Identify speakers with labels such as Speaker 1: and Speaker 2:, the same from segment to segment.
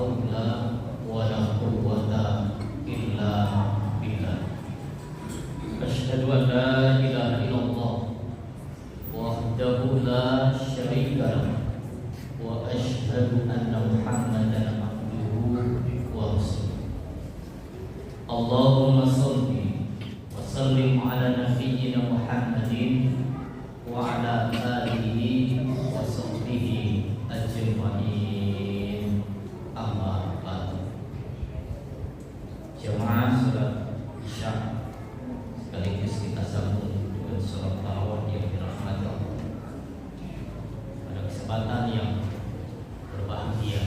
Speaker 1: haula wa la quwwata illa billah. Asyhadu an la ilaha illallah wahdahu la syarika lahu wa asyhadu anna Muhammadan abduhu wa rasuluh. Allahumma shalli wa sallim ala nabiyyina Muhammadin wa ala alihi wa sahbihi ajma'in. Amma ba'du. Jemaah salat Isya, sekaligus kita sambung dengan salat tarawih yang dirahmati Allah. Pada kesempatan yang berbahagia,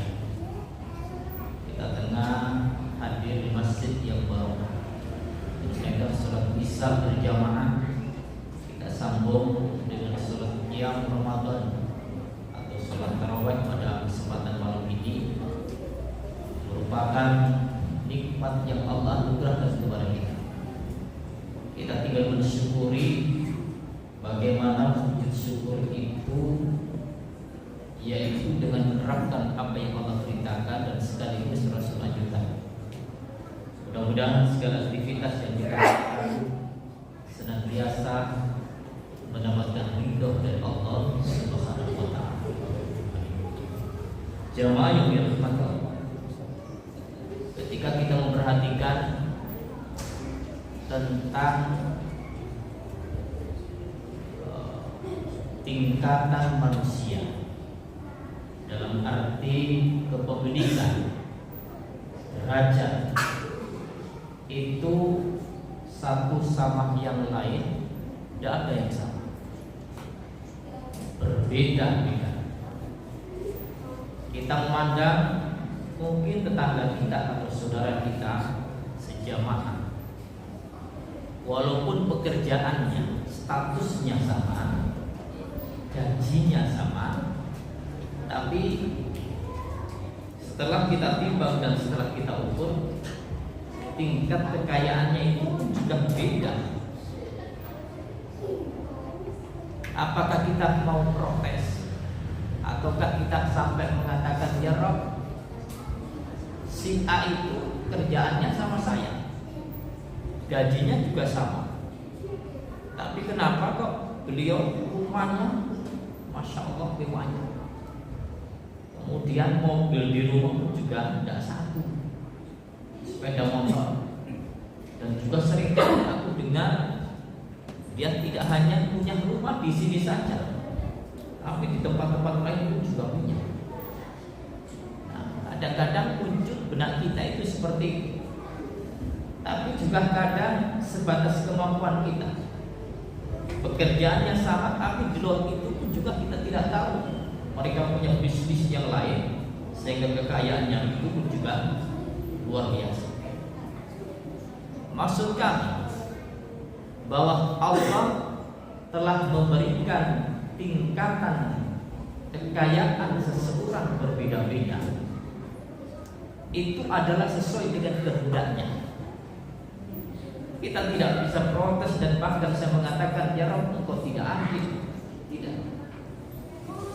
Speaker 1: kita tengah hadir di masjid yang barokah, menunaikan salat Isya berjamaah. Kita sambung dengan salat qiyam Ramadan atau salat tarawih pada kesempatan malam ini, merupakan nikmat yang Allah anugerahkan kepada kita. Kita tinggal mensyukuri. Bagaimana wujud syukur itu, yaitu dengan menerapkan apa yang Allah perintahkan dan sekaligus Rasul lanjutkan. Mudah-mudahan segala aktivitas yang kita lakukan senantiasa mendapatkan ridho dari Allah Subhanahu wa taala. Jemaah yang dirahmati Allah, ketika kita memperhatikan tentang tingkatan manusia dalam arti kepemilikan, derajat, itu satu sama yang lain tidak ada yang sama, berbeda-beda. Kita memandang mungkin tetangga kita atau saudara kita sejamaah, walaupun pekerjaannya, statusnya sama, gajinya sama, tapi setelah kita timbang dan setelah kita ukur, tingkat kekayaannya itu juga beda. Apakah kita mau protes, ataukah kita sampai mengatakan, ya Rob, si A itu kerjaannya sama saya, gajinya juga sama, tapi kenapa kok beliau rumahnya Masya Allah mewahnya, kemudian mobil di rumah juga tidak satu, sepeda motor, dan juga sering kali aku dengar dia tidak hanya punya rumah di sini saja, tapi di tempat-tempat lain pun juga punya. Nah, kadang-kadang muncul benak kita itu seperti itu, tapi juga kadang sebatas kemampuan kita. Pekerjaannya sama, tapi di luar itu pun juga kita tidak tahu mereka punya bisnis yang lain, sehingga kekayaannya itu pun juga luar biasa. Maksud kami bahwa Allah telah memberikan tingkatan kekayaan seseorang berbeda-beda. Itu adalah sesuai dengan kehendaknya. Kita tidak bisa protes dan bahkan saya mengatakan, ya Rabb, engkau tidak adil. Tidak.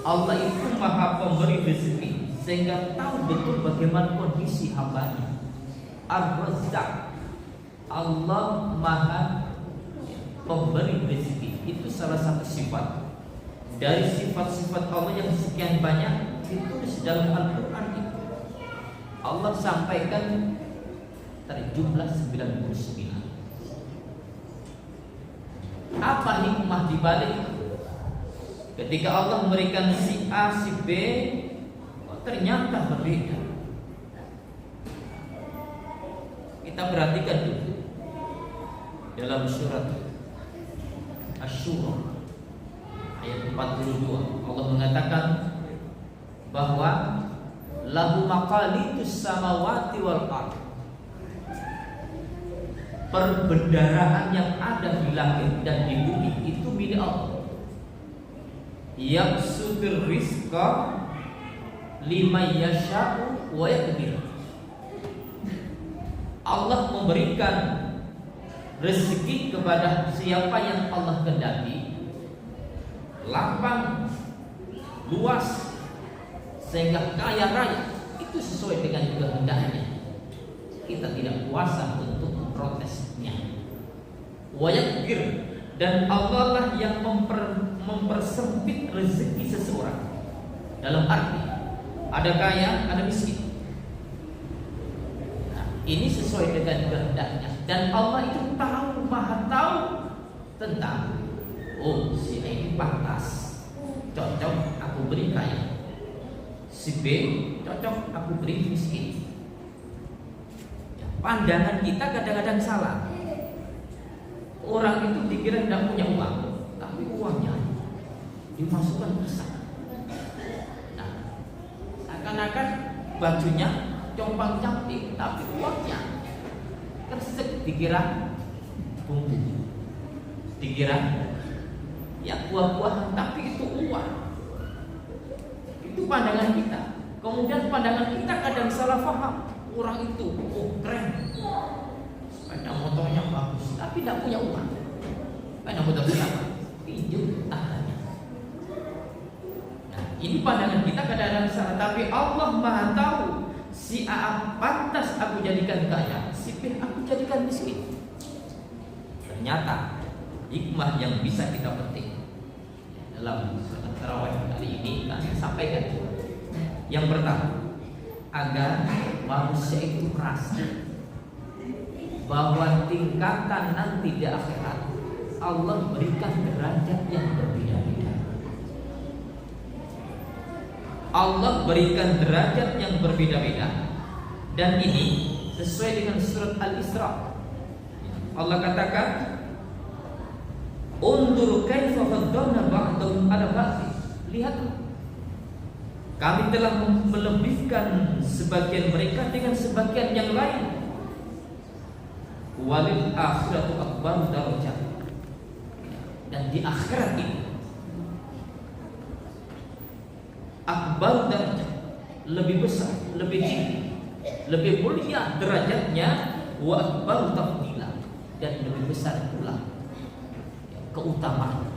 Speaker 1: Allah itu maha pemberi rezeki, sehingga tahu betul bagaimana kondisi hambanya. Ar-Razzaq, Allah maha pemberi rezeki. Itu salah satu sifat dari sifat-sifat Allah yang sekian banyak ditulis dalam Al-Quran itu. Allah sampaikan dari jumlah 99. Apa hikmah dibalik ketika Allah memberikan si A, si B, ternyata berbeda? Kita perhatikan dulu dalam surat Asy-Syura ayat 42, Allah mengatakan bahwa lahu maqalidus samawati wal ardh, perbendaharaan yang ada di langit dan di bumi itu milik Allah. Yabsutur rizqa liman yasha'u wa yaqdir. Allah memberikan rezeki kepada siapa yang Allah kehendaki, lapang, luas, sehingga kaya raya. Itu sesuai dengan kehendaknya. Kita tidak kuasa untuk memprotesnya. Wa yakbir, dan Allah lah yang mempersempit rezeki seseorang. Dalam arti ada kaya, ada miskin. Nah, ini sesuai dengan kehendaknya. Dan Allah itu tahu, maha tahu tentang, oh si A ini pantas, cocok aku beri kaya. Si B cocok aku beri miskin. Ya, pandangan kita kadang-kadang salah. Orang itu dikira tidak punya uang, tapi uangnya dimasukkan ke sana. Nah, seakan-akan bajunya compang-camping, tapi uangnya kersek, dikira bumbu, dikira ya buah-buahan, tapi itu uang. Itu pandangan kita. Kemudian pandangan kita kadang salah paham. Orang itu, oh keren, sepeda motornya bagus, tapi tidak punya uang. Sepeda motor siapa? Pinjam tangannya. Nah, ini pandangan kita kadang-kadang salah. Tapi Allah maha tahu, si A pantas aku jadikan kaya, si B aku jadikan miskin. Ternyata hikmah yang bisa kita petik dalam salat tarawih kali ini kami sampaikan. Yang pertama, agar manusia itu merasa bahwa tingkatan nanti di akhirat Allah berikan derajat yang berbeda-beda. Allah berikan derajat yang berbeda-beda, dan ini sesuai dengan surat Al-Isra. Allah katakan, undur kaifa faddalna ba'dahum 'ala ba'd. Lihatlah, kami telah melebihkan sebagian mereka dengan sebagian yang lain. Walil akhiratu akbar darajat. Dan di akhirat ini akbar darajat, lebih besar, lebih tinggi, lebih mulia derajatnya, wa akbar tafdila, dan lebih besar pula keutamaan.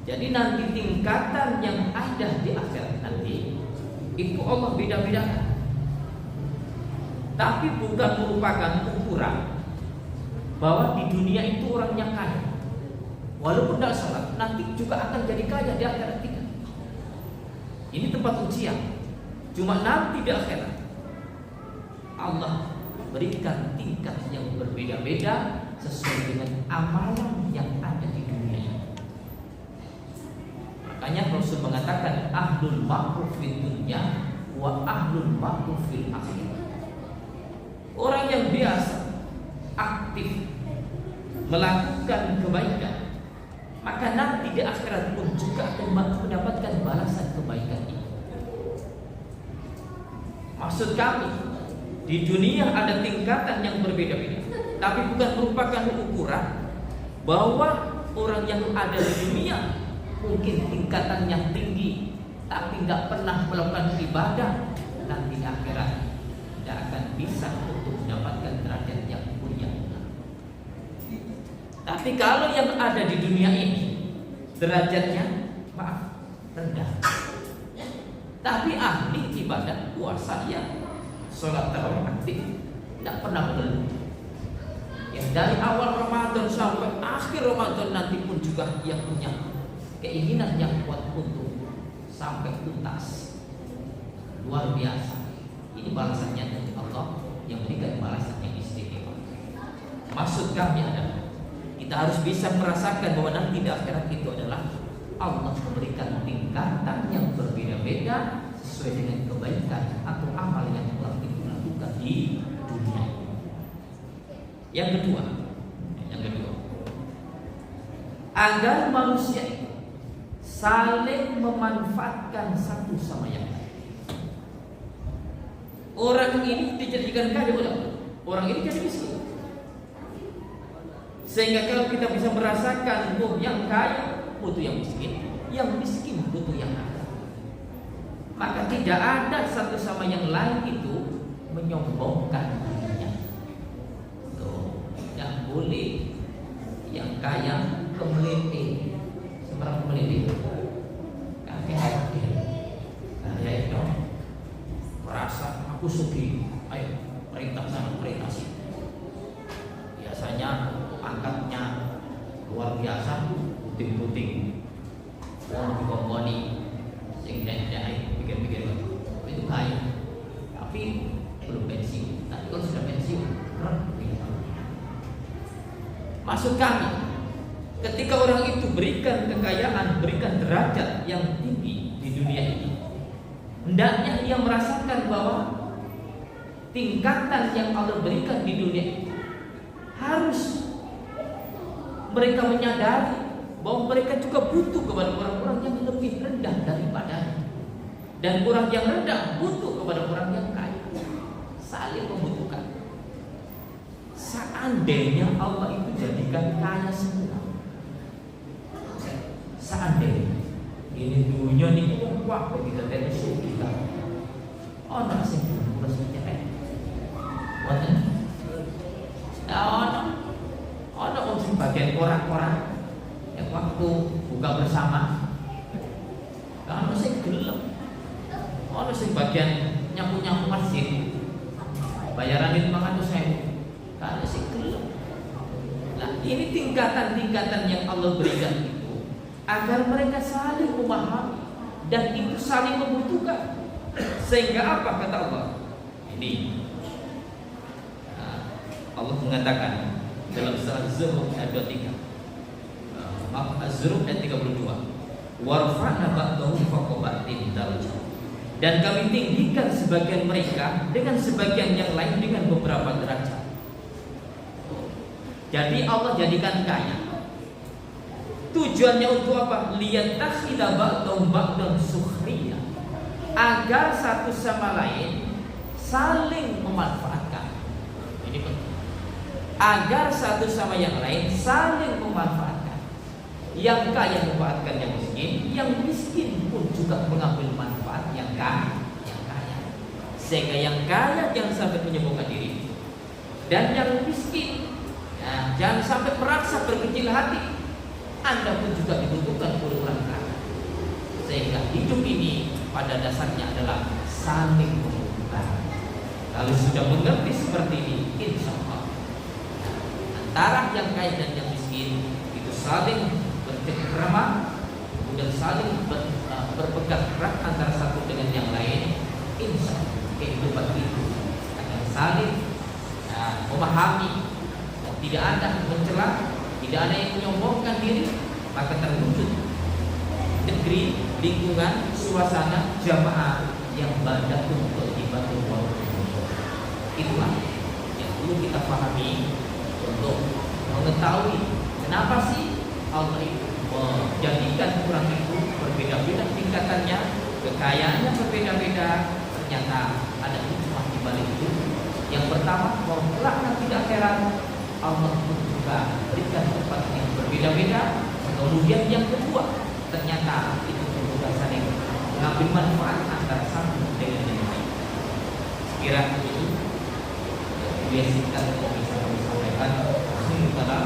Speaker 1: Jadi nanti tingkatan yang ada di akhirat nanti itu Allah beda-bedakan. Tapi bukan merupakan ukuran bahwa di dunia itu orangnya kaya, walaupun tidak sholat nanti juga akan jadi kaya di akhirat tidak. Ini tempat ujian. Cuma nanti di akhirat Allah berikan tingkat yang berbeda-beda sesuai dengan amalan yang ada di dunia ini. Makanya Rasul mengatakan ahlul ma'ruf fid dunya wa ahlul ma'ruf fil akhirah. Orang yang biasa aktif melakukan kebaikan, maka nanti di akhirat pun juga akan mendapatkan balasan kebaikan itu. Maksud kami, di dunia ada tingkatan yang berbeda-beda, tapi bukan merupakan ukuran bahwa orang yang ada di dunia mungkin tingkatannya tinggi, tapi tidak pernah melakukan ibadah, nanti di akhirat tidak akan bisa untuk mendapatkan derajat yang mulia. Tapi kalau yang ada di dunia ini derajatnya rendah, tapi ahli ibadah, puasa ya, sholat tarawih aktif, tidak pernah mengeluh. Yang dari awal Ramadan sampai akhir Ramadan nanti pun juga yang punya keinginan yang kuat untuk sampai tuntas. Luar biasa. Ini balasannya dari Allah yang berikan balasan yang istimewa. Maksud kami adalah kita harus bisa merasakan bahwa nanti di akhirat itu adalah Allah memberikan tingkatan yang berbeda-beda sesuai dengan kebaikan atau amal yang telah kita lakukan di dunia. Yang kedua, agar manusia itu saling memanfaatkan satu sama yang lain. Orang ini dijadikan kaya oleh Allah, orang ini jadi miskin. Sehingga kalau kita bisa merasakan, oh yang kaya butuh yang miskin butuh yang kaya, maka tidak ada satu sama yang lain itu menyombongkan dirinya. Tuh, yang boleh yang kaya kemeliti, seberapa kemeliti? Kakek kaya itu merasa aku aku sugih, ayo perintah sana, perintah sini. Biasanya pangkatnya luar biasa, puting-puting, orang dikomponi, sehingga pikir-pikir itu kaya, tapi belum pensiun. Tapi kalau sudah pensiun, maksud kami, ketika orang itu berikan kekayaan, berikan derajat yang tinggi di dunia ini, hendaknya ia merasakan bahwa tingkatan yang Allah berikan di dunia ini harus mereka menyadari bahwa mereka juga butuh kepada orang-orang yang lebih rendah daripadanya, dan orang yang rendah butuh kepada orang yang kaya, saling membutuhkan. Seandainya Allah itu jadikan kaya semua, seandainya ini dunia ini wah begitu terus kita orang sing harus nyerek wonten ana sing bagian orang-orang yang waktu buka bersama ana sing gelem, ana sing bagian nyapu-nyapu masjid bayaran 500.000 karena sing gelem. Nah, ini tingkatan-tingkatan yang Allah berikan itu agar mereka saling memahami dan itu saling membutuhkan. Sehingga apa kata Allah? Ini Allah mengatakan dalam surah Az-Zukhruf ayat 23. Az-Zukhruf ayat 32. Warfa'na ba'dahum fawqa ba'din darajat. Dan kami tinggikan sebagian mereka dengan sebagian yang lain dengan beberapa derajat. Jadi Allah jadikan kaya. Tujuannya untuk apa? Liyattakhidha ba'dahum ba'dan sukhriya, agar satu sama lain saling memanfaatkan. Ini penting. Agar satu sama yang lain saling memanfaatkan. Yang kaya memanfaatkan yang miskin pun juga mengambil manfaat yang kaya. Sehingga yang kaya jangan sampai menyombongkan diri, dan yang miskin jangan sampai merasa berkecil hati. Anda pun juga dibutuhkan oleh orang kaya. Sehingga hidup ini pada dasarnya adalah saling membutuhkan. Kalau sudah mengerti seperti ini, insya Allah antara yang kaya dan yang miskin itu saling bercengkrama, kemudian saling berpegang erat antara satu dengan yang lain. Insya Allah kehidupan itu akan saling memahami. Tidak ada mencela, tidak ada yang menyombongkan diri, maka terwujud negeri, lingkungan, suasana jamaah yang badatul thayyibatul wa. Itulah yang perlu kita pahami untuk mengetahui kenapa sih Allah itu menjadikan orang itu berbeda-beda tingkatannya, kekayaannya berbeda-beda. Ternyata ada hikmah di balik itu. Yang pertama, bahwa tidak heran Allah pun juga berikan tempat yang berbeda-beda. Kemudian yang kedua, ternyata itu juga saling mengambil manfaat antara satu dengan yang lain. Sekiranya itu biasa kita bisa kami sampaikan dalam